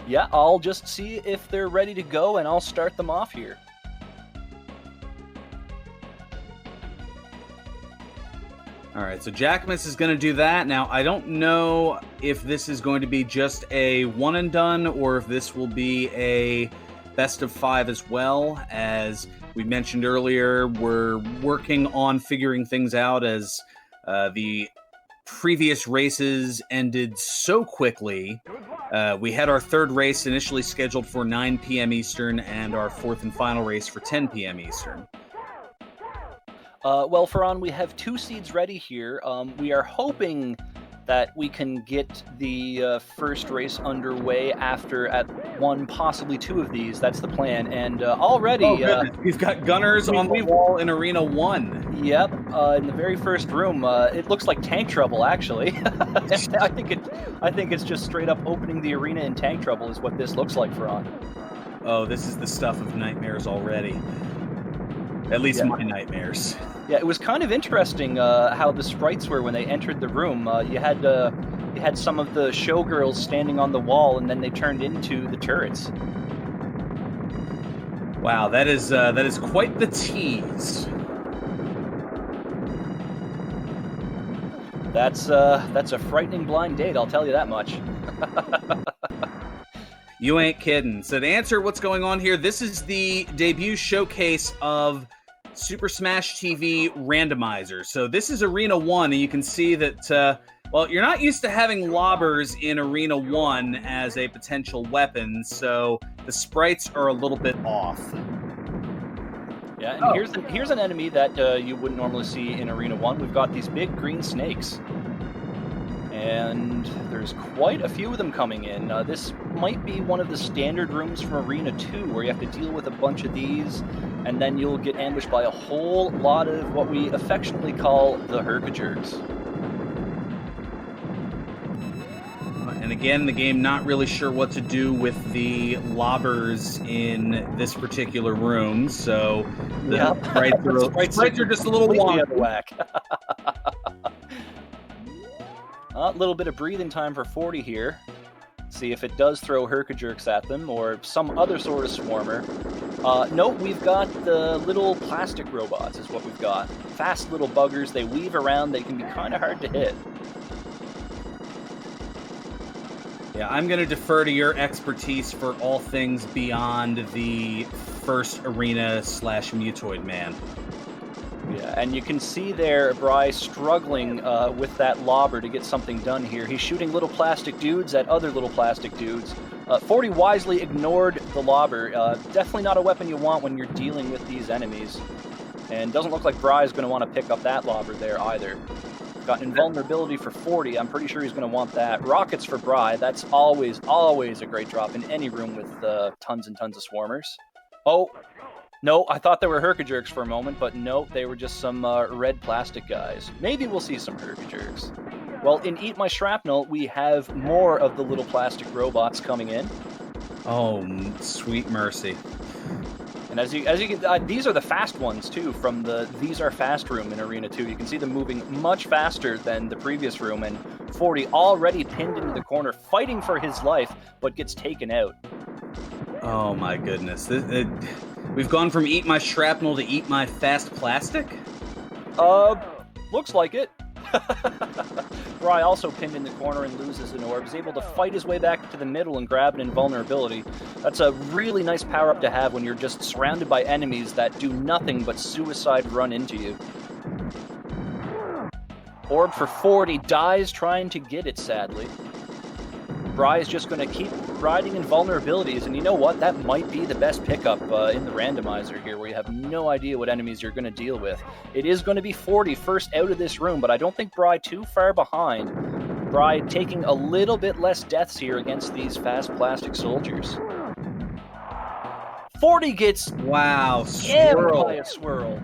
Yeah, I'll just see if they're ready to go, and I'll start them off here. All right, so Jackamus is going to do that. Now, I don't know if this is going to be just a one and done or if this will be a best of 5 as well. As we mentioned earlier, we're working on figuring things out as the previous races ended so quickly. We had our third race initially scheduled for 9 p.m. Eastern and our fourth and final race for 10 p.m. Eastern. Well, Ferran, we have 2 seeds ready here. We are hoping that we can get the first race underway after at 1, possibly 2 of these. That's the plan. And already... we've got gunners on the wall in Arena 1. Yep, in the very first room. It looks like tank trouble, actually. I think it's just straight up opening the arena in tank trouble is what this looks like, Ferran. Oh, this is the stuff of nightmares already. At least my nightmares. Yeah, it was kind of interesting how the sprites were when they entered the room. You had some of the showgirls standing on the wall, and then they turned into the turrets. Wow, that is quite the tease. That's a frightening blind date, I'll tell you that much. You ain't kidding. So to answer what's going on here, this is the debut showcase of Super Smash TV Randomizer. So this is Arena 1, and you can see that, well, you're not used to having lobbers in Arena 1 as a potential weapon, so the sprites are a little bit off. Yeah, and here's an enemy that you wouldn't normally see in Arena 1. We've got these big green snakes. And there's quite a few of them coming in. This might be one of the standard rooms from Arena 2, where you have to deal with a bunch of these, and then you'll get ambushed by a whole lot of what we affectionately call the herkajers. And again, the game not really sure what to do with the lobbers in this particular room, so the sprites are just a little whack. A little bit of breathing time for 40 here. See if it does throw herkajerks at them or some other sort of swarmer. Nope, we've got the little plastic robots is what we've got. Fast little buggers, they weave around, they can be kind of hard to hit. Yeah, I'm going to defer to your expertise for all things beyond the first arena / Mutoid Man. Yeah, and you can see there Bry struggling with that lobber to get something done here. He's shooting little plastic dudes at other little plastic dudes. 40 wisely ignored the lobber. Definitely not a weapon you want when you're dealing with these enemies. And doesn't look like Bry's going to want to pick up that lobber there either. Got invulnerability for 40. I'm pretty sure he's going to want that. Rockets for Bry. That's always a great drop in any room with tons and tons of swarmers. Oh, no, I thought they were herkajerks for a moment, but no, they were just some red plastic guys. Maybe we'll see some herkajerks. Well, in Eat My Shrapnel, we have more of the little plastic robots coming in. Oh, sweet mercy. And as you can, these are the fast ones too from the These Are Fast room in Arena 2. You can see them moving much faster than the previous room, and 40 already pinned into the corner, fighting for his life, but gets taken out. Oh my goodness. We've gone from Eat My Shrapnel to Eat My Fast Plastic? Looks like it. Bry also pinned in the corner and loses an orb, is able to fight his way back to the middle and grab an invulnerability. That's a really nice power-up to have when you're just surrounded by enemies that do nothing but suicide run into you. Orb for 40 dies trying to get it, sadly. Bry is just going to keep riding invulnerabilities, and you know what? That might be the best pickup in the randomizer here, where you have no idea what enemies you're going to deal with. It is going to be 40 first out of this room, but I don't think Bry too far behind. Bry taking a little bit less deaths here against these fast plastic soldiers. 40 gets swirled by a swirl.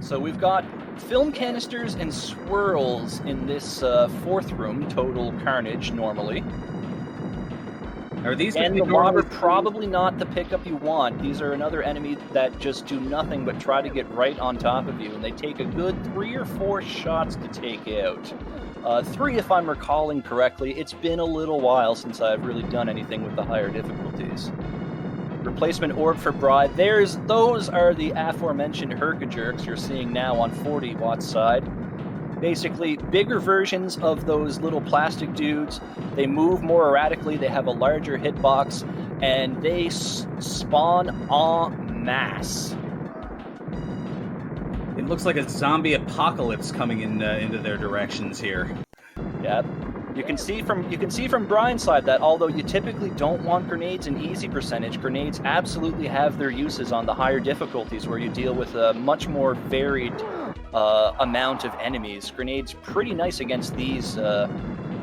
So we've got film canisters and swirls in this fourth room, total carnage normally. Are these and the lobber probably not the pickup you want. These are another enemy that just do nothing but try to get right on top of you, and they take a good 3 or 4 shots to take out. 3 if I'm recalling correctly. It's been a little while since I've really done anything with the higher difficulties. Replacement orb for Bry. Those are the aforementioned Herkajerks you're seeing now on 40 Watt's side. Basically, bigger versions of those little plastic dudes. They move more erratically, they have a larger hitbox, and they spawn en masse. It looks like a zombie apocalypse coming into their directions here. Yeah. You can see from Brian's side that although you typically don't want grenades in easy percentage, grenades absolutely have their uses on the higher difficulties where you deal with a much more varied amount of enemies. Grenades pretty nice against these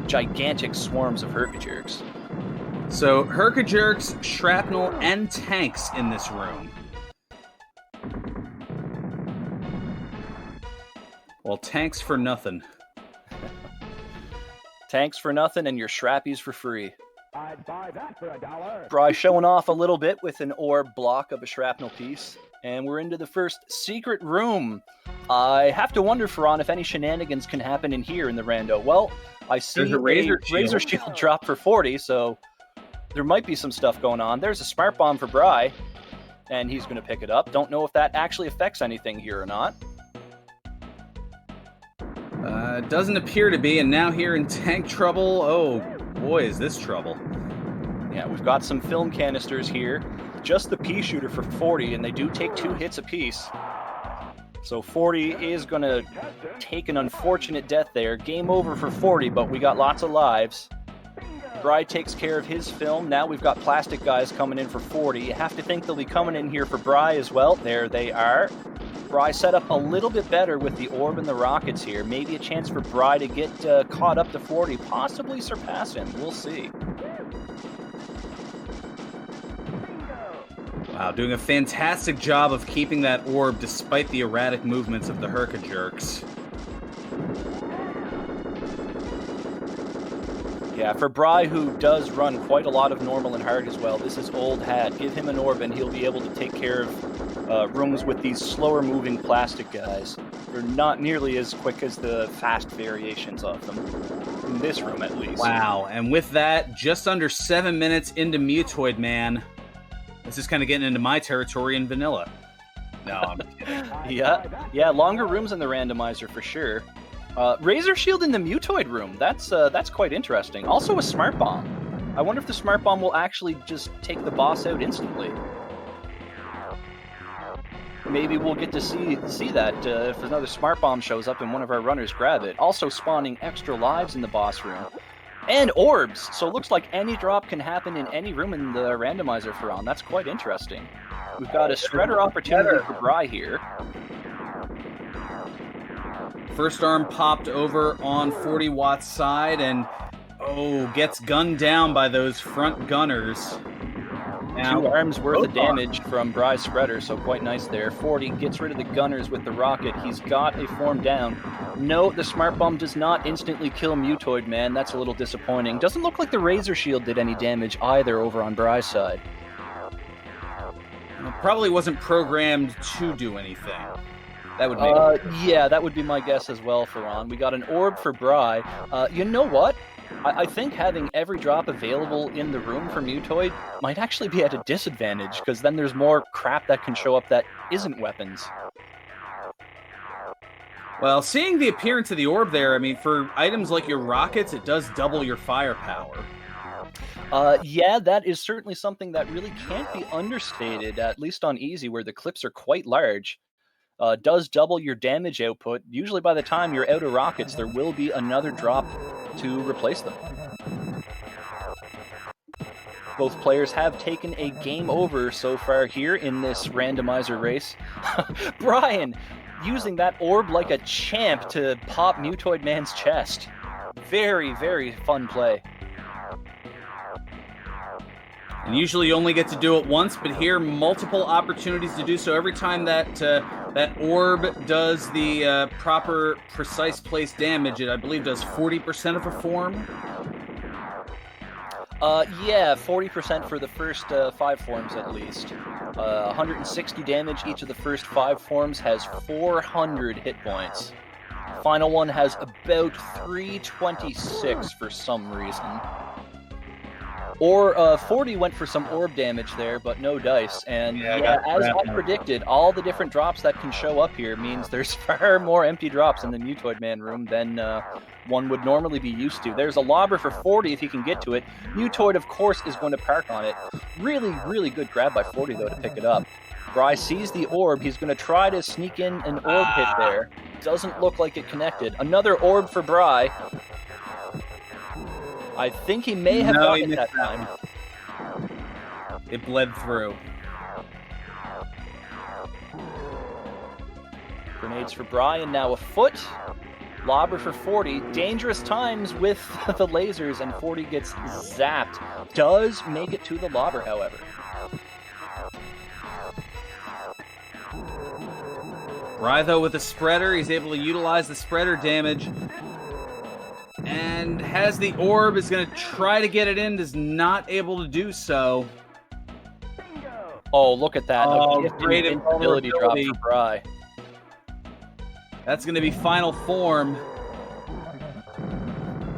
gigantic swarms of Herkajerks. So Herkajerks, shrapnel, and tanks in this room. Well, tanks for nothing. Tanks for nothing and your shrappies for free. I'd buy that for $1. Bry showing off a little bit with an orb block of a shrapnel piece. And we're into the first secret room. I have to wonder, Ferran, if any shenanigans can happen in here in the rando. Well, I see There's a razor shield drop for 40, so there might be some stuff going on. There's a smart bomb for Bry, and he's going to pick it up. Don't know if that actually affects anything here or not. Doesn't appear to be, and now here in tank trouble. Oh, boy, is this trouble. Yeah, we've got some film canisters here. Just the pea shooter for 40, and they do take 2 hits apiece. So 40 is going to take an unfortunate death there. Game over for 40, but we got lots of lives. Bry takes care of his film. Now we've got plastic guys coming in for 40. You have to think they'll be coming in here for Bry as well. There they are. Bry set up a little bit better with the orb and the rockets here. Maybe a chance for Bry to get caught up to 40, possibly surpass him. We'll see. Wow, doing a fantastic job of keeping that orb despite the erratic movements of the Herkajerks. Yeah, for Bry, who does run quite a lot of normal and hard as well, this is old hat. Give him an orb and he'll be able to take care of rooms with these slower moving plastic guys. They're not nearly as quick as the fast variations of them, in this room at least. Wow, and with that, just under 7 minutes into Mutoid Man. This is kind of getting into my territory in vanilla. No, I'm kidding. Yeah, longer rooms in the randomizer for sure. Razor shield in the Mutoid room. That's quite interesting. Also a smart bomb. I wonder if the smart bomb will actually just take the boss out instantly. Maybe we'll get to see that if another smart bomb shows up and one of our runners grab it. Also spawning extra lives in the boss room. And orbs! So it looks like any drop can happen in any room in the randomizer for on. That's quite interesting. We've got a shredder opportunity for Bry here. First arm popped over on 40 Watt's side and, gets gunned down by those front gunners. Now, 2 arms worth of damage from Bry's spreader, so quite nice there. 40 gets rid of the gunners with the rocket. He's got a form down. No, the smart bomb does not instantly kill Mutoid Man. That's a little disappointing. Doesn't look like the razor shield did any damage either over on Bry's side. it probably wasn't programmed to do anything. That would make Yeah, that would be my guess as well, Ferran. We got an orb for Bry. You know what? I think having every drop available in the room for Mutoid might actually be at a disadvantage, because then there's more crap that can show up that isn't weapons. Well, seeing the appearance of the orb there, I mean, for items like your rockets, it does double your firepower. Yeah, that is certainly something that really can't be understated, at least on easy, where the clips are quite large. Does double your damage output. Usually by the time you're out of rockets, there will be another drop to replace them. Both players have taken a game over so far here in this randomizer race. Brian, using that orb like a champ to pop Mutoid Man's chest. Very, very fun play. And usually you only get to do it once, but here multiple opportunities to do so. Every time that that orb does the proper, precise place damage, it I believe does 40% of a form. Yeah, 40% for the first 5 forms at least. 160 damage each of the first 5 forms has 400 hit points. Final one has about 326 for some reason. Or 40 went for some orb damage there, but no dice. And as I predicted, all the different drops that can show up here means there's far more empty drops in the Mutoid Man room than one would normally be used to. There's a lobber for 40 if he can get to it. Mutoid, of course, is going to park on it. Really, really good grab by 40, though, to pick it up. Bry sees the orb. He's going to try to sneak in an orb hit there. Doesn't look like it connected. Another orb for Bry. I think he may have got it that time. It bled through. Grenades for Brian, now a foot. Lobber for 40. Dangerous times with the lasers, and 40 gets zapped. Does make it to the lobber, however. Bry, though, with the spreader, he's able to utilize the spreader damage. And has the orb, is going to try to get it in, is not able to do so. Oh, look at that. Great invincibility drop for Bry. That's going to be final form.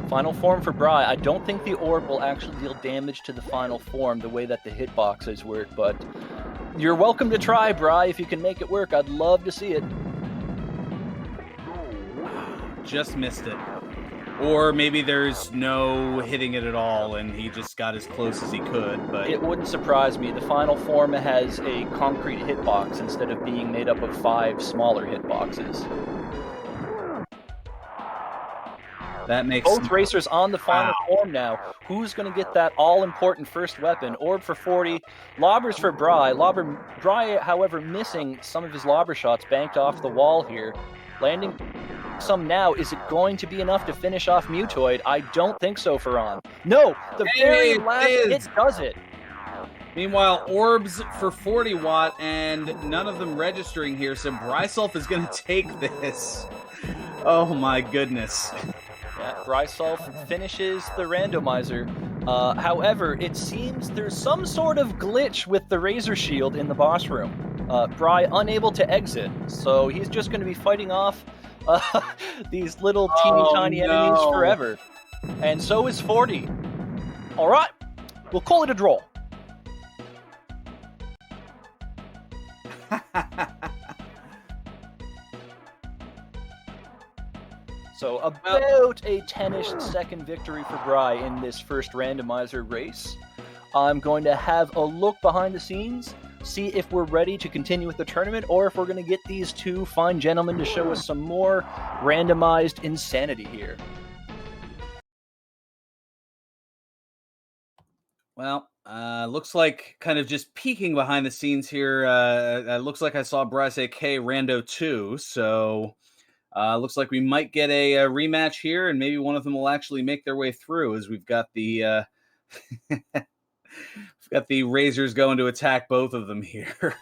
Final form for Bry. I don't think the orb will actually deal damage to the final form the way that the hitboxes work, but you're welcome to try, Bry, if you can make it work. I'd love to see it. Just missed it. Or maybe there's no hitting it at all, and he just got as close as he could. But it wouldn't surprise me. The final form has a concrete hitbox instead of being made up of 5 smaller hitboxes. That makes both racers on the final form now. Who's going to get that all-important first weapon? Orb for 40, lobbers for Bry. Bry, however, missing some of his lobber shots, banked off the wall here. Landing some now. Is it going to be enough to finish off Mutoid? I don't think so, Ferran. No, the very last hit does it. Meanwhile, orbs for 40 watt, and none of them registering here, so Bryself is going to take this. Oh my goodness. Yeah, Bryself finishes the randomizer. However, it seems there's some sort of glitch with the Razor Shield in the boss room. Bry unable to exit, so he's just going to be fighting off these little teeny tiny enemies forever. And so is 40. All right, we'll call it a draw. So about a 10-ish second victory for Bry in this first randomizer race. I'm going to have a look behind the scenes, see if we're ready to continue with the tournament, or if we're going to get these two fine gentlemen to show us some more randomized insanity here. Well, looks like kind of just peeking behind the scenes here. Looks like I saw Bry say K Rando 2, so looks like we might get a rematch here, and maybe one of them will actually make their way through, as we've got the we've got the Razors going to attack both of them here.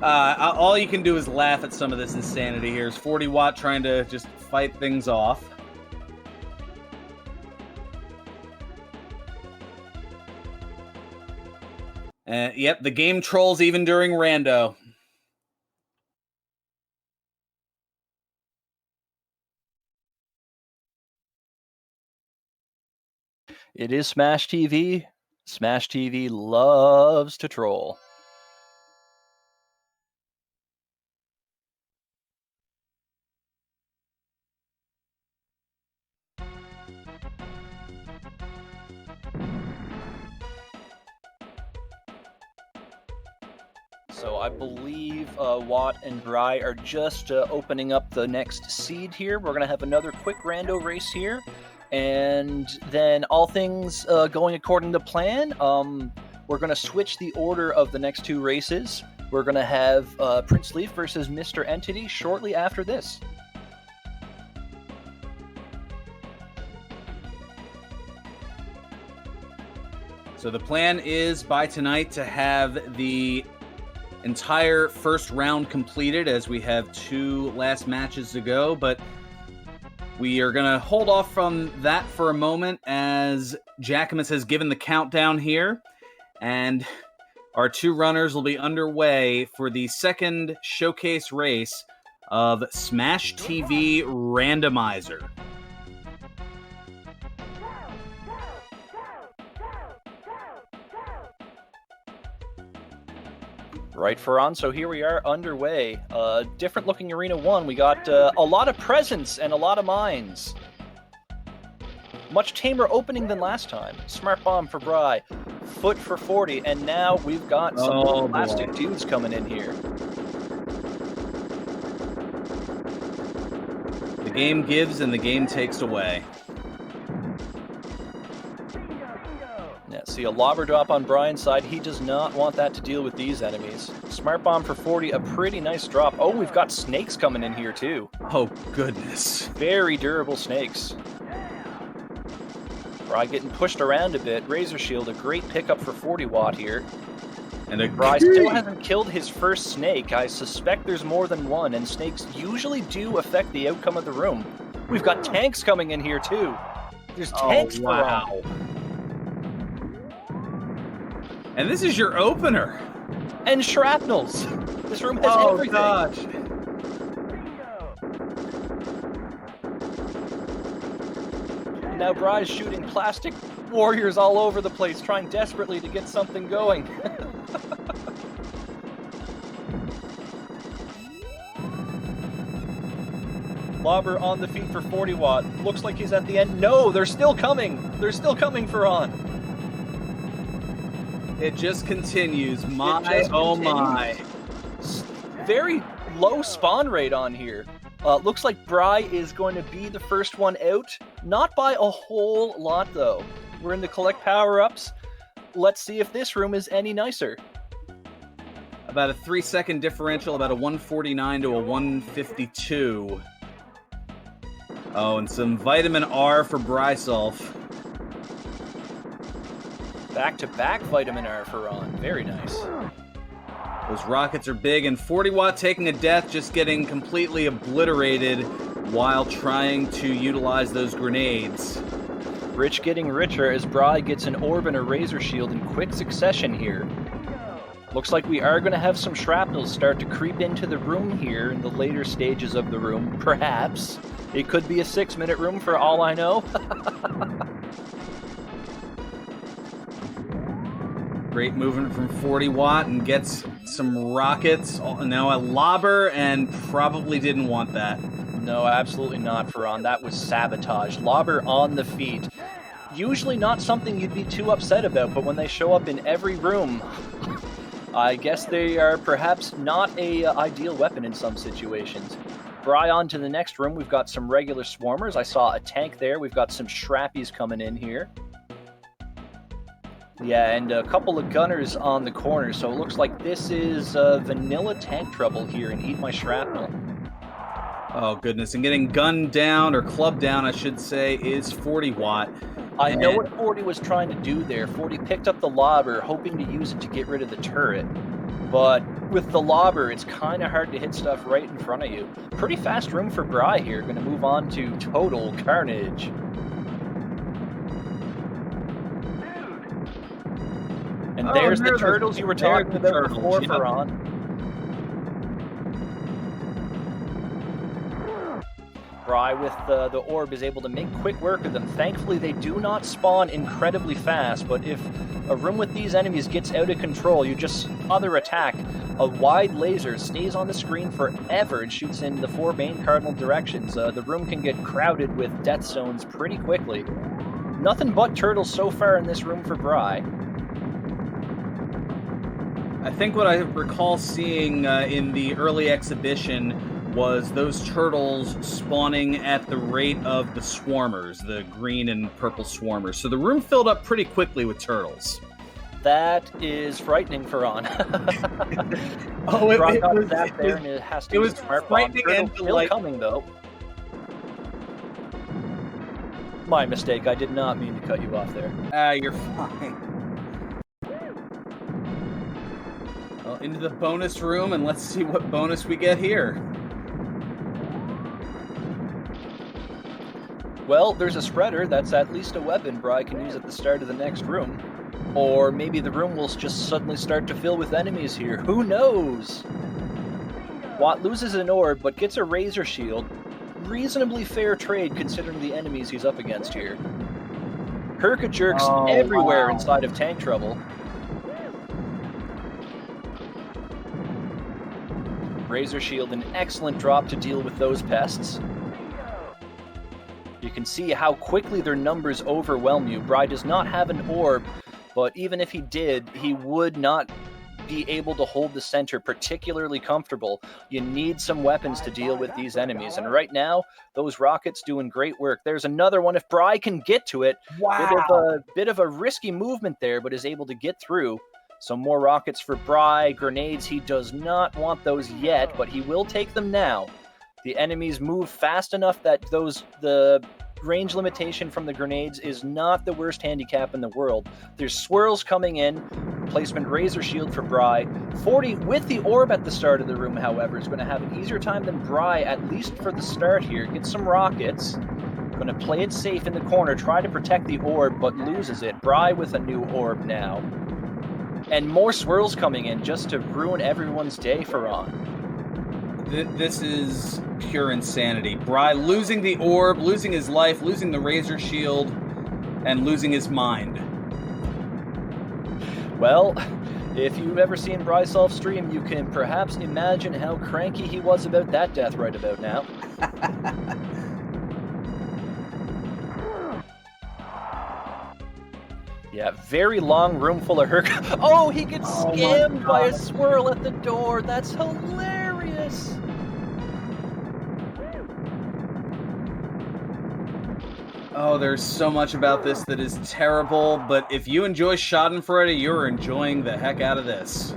All you can do is laugh at some of this insanity here. Is 40 watt trying to just fight things off. Yep, the game trolls even during Rando. It is Smash TV. Smash TV loves to troll. So I believe Watt and Bry are just opening up the next seed here. We're going to have another quick rando race here. And then all things going according to plan, we're going to switch the order of the next two races. We're going to have Prince Leaf versus Mr. Entity shortly after this. So the plan is by tonight to have the entire first round completed, as we have two last matches to go, but we are going to hold off from that for a moment as Jackamus has given the countdown here, and our two runners will be underway for the second showcase race of Smash TV Randomizer. Right, Ferran, so here we are underway. Different looking Arena 1. We got a lot of presents and a lot of mines. Much tamer opening than last time. Smart Bomb for Bry. Foot for 40. And now we've got some little plastic dudes coming in here. The game gives and the game takes away. Yeah, see a lobber drop on Brian's side. He does not want that to deal with these enemies. Smart Bomb for 40, a pretty nice drop. Oh, we've got snakes coming in here too. Oh, goodness. Very durable snakes. Bry getting pushed around a bit. Razor Shield, a great pickup for 40 watt here. And Bry still hasn't killed his first snake. I suspect there's more than one, and snakes usually do affect the outcome of the room. We've got tanks coming in here too. There's tanks. Wow. And this is your opener. And shrapnels. This room has everything. Oh, gosh. And now Bry's shooting plastic warriors all over the place, trying desperately to get something going. Lobber on the feet for 40 watt. Looks like he's at the end. No, they're still coming. They're still coming, Ferran. It just continues. My, Very low spawn rate on here. Looks like Bry is going to be the first one out. Not by a whole lot, though. We're in the collect power-ups. Let's see if this room is any nicer. About a 3-second differential, about a 149 to a 152. Oh, and some Vitamin R for Bryself. Back-to-back Vitamin R for Ron. Very nice. Those rockets are big, and 40 watt taking a death, just getting completely obliterated while trying to utilize those grenades. Rich getting richer as Bry gets an orb and a razor shield in quick succession here. Looks like we are going to have some shrapnels start to creep into the room here in the later stages of the room, perhaps. It could be a 6-minute room for all I know. Great movement from 40 watt and gets some rockets. Now a lobber, and probably didn't want that. No, absolutely not, Ferran. That was sabotage. Lobber on the feet. Usually not something you'd be too upset about, but when they show up in every room, I guess they are perhaps not a ideal weapon in some situations. Bry on to the next room. We've got some regular swarmers. I saw a tank there. We've got some shrappies coming in here. Yeah, and a couple of gunners on the corner, so it looks like this is vanilla tank trouble here in Eat My Shrapnel. Oh, goodness. And getting gunned down, or clubbed down, I should say, is 40 watt. I know what 40 was trying to do there. 40 picked up the lobber, hoping to use it to get rid of the turret. But with the lobber, it's kind of hard to hit stuff right in front of you. Pretty fast room for Bry here. Going to move on to Total Carnage. And there's the turtles you were talking about before, Ferran. Bry with the orb is able to make quick work of them. Thankfully, they do not spawn incredibly fast, but if a room with these enemies gets out of control, you just other attack. A wide laser stays on the screen forever and shoots in the 4 main cardinal directions. The room can get crowded with death zones pretty quickly. Nothing but turtles so far in this room for Bry. I think what I recall seeing in the early exhibition was those turtles spawning at the rate of the swarmers, the green and purple swarmers. So the room filled up pretty quickly with turtles. That is frightening, Ferran. Oh, it was frightening and still coming, though. My mistake. I did not mean to cut you off there. You're fine. Well, into the bonus room, and let's see what bonus we get here. Well, there's a spreader. That's at least a weapon Bry can use at the start of the next room. Or maybe the room will just suddenly start to fill with enemies here. Who knows? Watt loses an orb, but gets a Razor Shield. Reasonably fair trade considering the enemies he's up against here. Herkajerk's everywhere inside of tank trouble. Razor Shield, an excellent drop to deal with those pests. You can see how quickly their numbers overwhelm you. Bry does not have an orb, but even if he did, he would not be able to hold the center particularly comfortable. You need some weapons to deal with these enemies, and right now, those rockets doing great work. There's another one. If Bry can get to it, bit of a risky movement there, but is able to get through. Some more rockets for Bry. Grenades, he does not want those yet, but he will take them now. The enemies move fast enough that the range limitation from the grenades is not the worst handicap in the world. There's swirls coming in. Placement Razor Shield for Bry. 40 with the orb at the start of the room, however, is going to have an easier time than Bry, at least for the start here. Get some rockets. Going to play it safe in the corner, try to protect the orb, but loses it. Bry with a new orb now. And more swirls coming in just to ruin everyone's day for On. This is pure insanity. Bry losing the orb, losing his life, losing the Razor Shield, and losing his mind. Well, if you've ever seen Bry self-stream, you can perhaps imagine how cranky he was about that death right about now. Yeah, very long room full of Herc. Oh, he gets scammed by a swirl at the door. That's hilarious. Oh, there's so much about this that is terrible, but if you enjoy Schadenfreude, you're enjoying the heck out of this.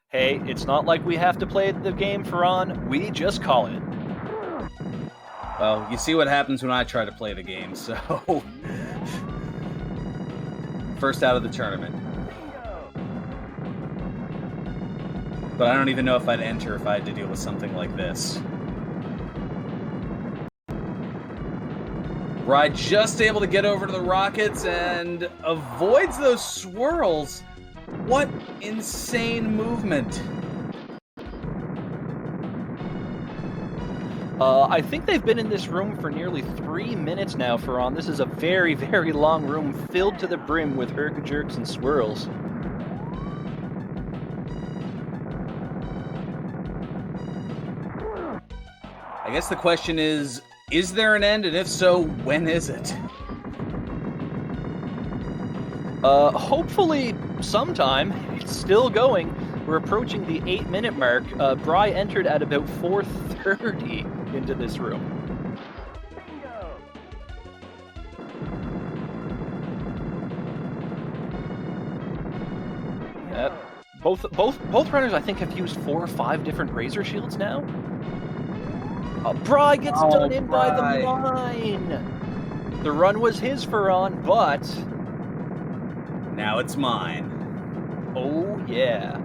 Hey, it's not like we have to play the game for On. We just call it. Well, you see what happens when I try to play the game, so... First out of the tournament. But I don't even know if I'd enter if I had to deal with something like this. Bry just able to get over to the rockets and avoids those swirls. What insane movement. I think they've been in this room for nearly 3 minutes now for On. This is a very, very long room filled to the brim with Herkajerks and swirls. I guess the question is there an end? And if so, when is it? Hopefully sometime. It's still going. We're approaching the 8-minute mark. Bry entered at about 4:30 into this room. Both runners, I think, have used 4 or 5 different Razor Shields now. Bry gets done in by the mine. The run was his for On, but now it's mine. Oh yeah.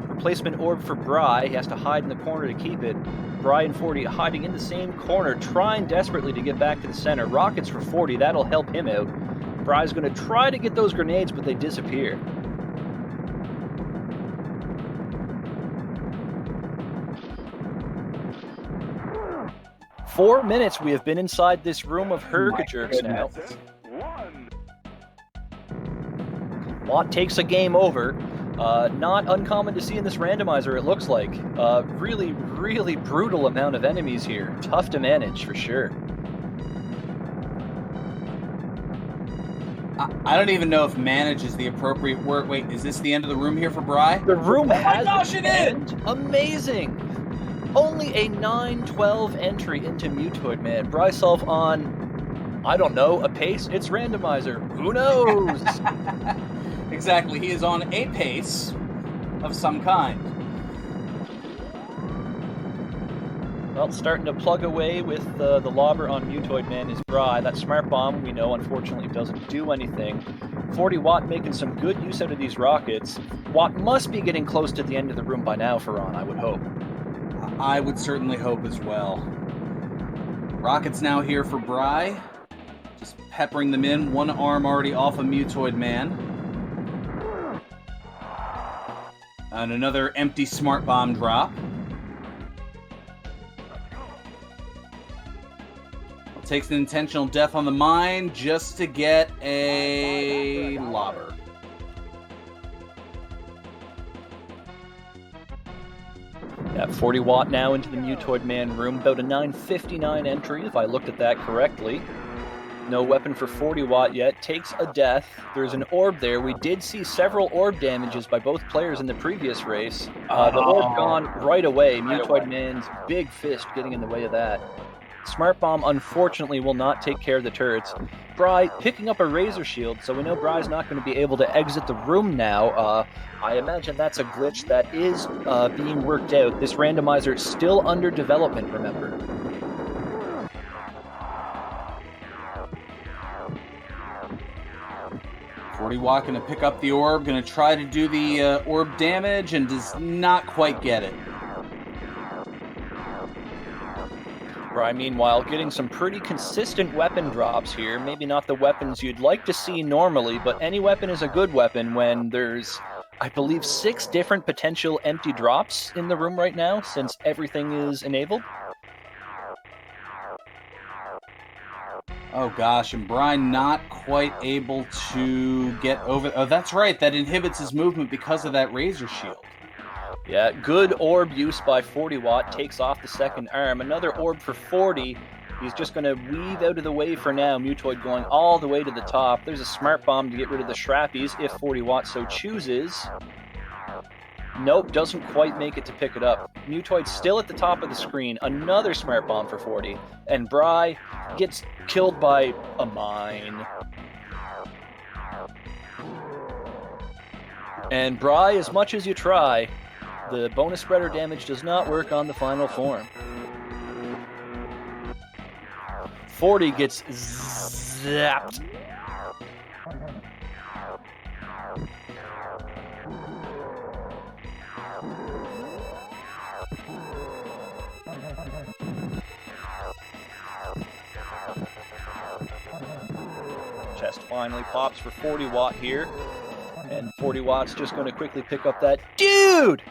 Replacement orb for Bry. He has to hide in the corner to keep it. Bry and 40 hiding in the same corner, trying desperately to get back to the center. Rockets for 40, that'll help him out. Bry's going to try to get those grenades, but they disappear. Four minutes we have been inside this room of Herkajerks now. Watt takes a game over. Not uncommon to see in this randomizer, it looks like. Really, really brutal amount of enemies here. Tough to manage, for sure. I don't even know if manage is the appropriate word. Wait, is this the end of the room here for Bry? The room has gosh, it is! Amazing! Only a 9-12 entry into Mutoid Man. Bryself on, I don't know, a pace? It's Randomizer. Who knows? Exactly, he is on a pace of some kind. Well, starting to plug away with the lobber on Mutoid Man is Bry. That smart bomb, we know, unfortunately doesn't do anything. 40 Watt making some good use out of these rockets. Watt must be getting close to the end of the room by now for On, I would hope. I would certainly hope as well. Rockets now here for Bry. Just peppering them in. One arm already off a Mutoid Man. And another empty smart bomb drop. Takes an intentional death on the mine just to get a lobber. Yeah, 40 watt now into the Mutoid Man room. About a 959 entry, if I looked at that correctly. No weapon for 40 watt yet. Takes a death. There's an orb there. We did see several orb damages by both players in the previous race. The orb gone right away. Mutoid Man's big fist getting in the way of that. Smart Bomb, unfortunately, will not take care of the turrets. Bry picking up a Razor Shield, so we know Bry's not going to be able to exit the room now. I imagine that's a glitch that is being worked out. This randomizer is still under development, remember. Watt going to pick up the orb, going to try to do the orb damage, and does not quite get it. Bry, meanwhile, getting some pretty consistent weapon drops here. Maybe not the weapons you'd like to see normally, but any weapon is a good weapon when there's, I believe, 6 different potential empty drops in the room right now, since everything is enabled. Oh gosh, and Brian not quite able to get over... Oh, that's right, that inhibits his movement because of that Razor Shield. Yeah, good orb use by 40 watt, takes off the second arm. Another orb for 40. He's just going to weave out of the way for now. Mutoid going all the way to the top. There's a Smart Bomb to get rid of the Shrappies if 40 watt so chooses. Nope, doesn't quite make it to pick it up. Mutoid still at the top of the screen. Another Smart Bomb for 40. And Bry gets killed by a mine. And Bry, as much as you try, the bonus spreader damage does not work on the final form. 40 gets zapped. Chest finally pops for 40 watt here. And 40 watt's just going to quickly pick up that dude!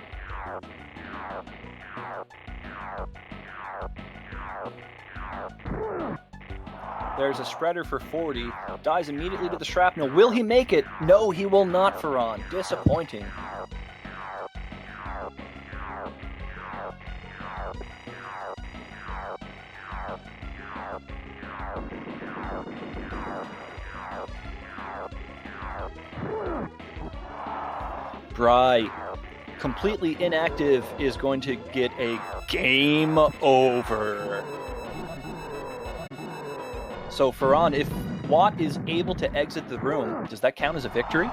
There's a spreader for 40. Dies immediately to the shrapnel. Will he make it? No, he will not, Ferran. Disappointing. Bry, completely inactive, is going to get a game over. So, Ferran, if Watt is able to exit the room, does that count as a victory?